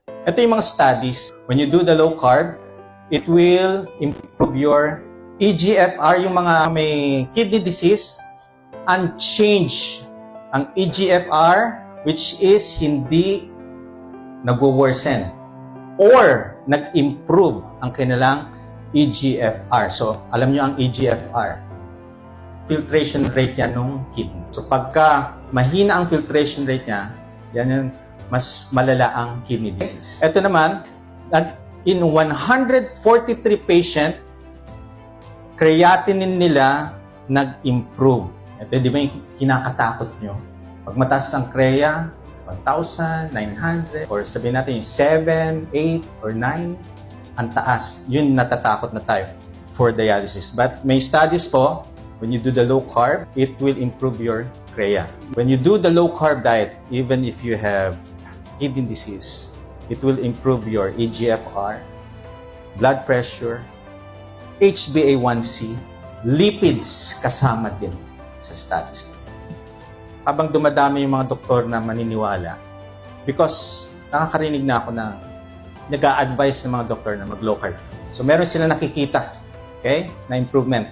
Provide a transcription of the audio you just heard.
Ito yung mga studies. When you do the low carb, it will improve your EGFR, yung mga may kidney disease, unchanged ang EGFR, which is hindi nagwo-worsen or nag-improve ang kanilang EGFR. So, alam nyo ang EGFR. Filtration rate yan ng kidney. So, pagka mahina ang filtration rate niya, yan yung mas malala ang kidney disease. Ito naman, in 143 patient, creatinine nila nag-improve. Ito, di ba yung kinakatakot nyo? Pag mataas ang CREA, 1,900, or sabihin natin yung 7, 8, or 9, ang taas. Yun natatakot na tayo for dialysis. But may studies po, when you do the low carb, it will improve your CREA. When you do the low carb diet, even if you have kidney disease, it will improve your EGFR, blood pressure, HbA1c, lipids kasama din sa studies. Habang dumadami yung mga doktor na maniniwala, because nakakarinig na ako na nag-a-advise ng mga doktor na mag-low carb. So meron sila nakikita, okay, na improvement.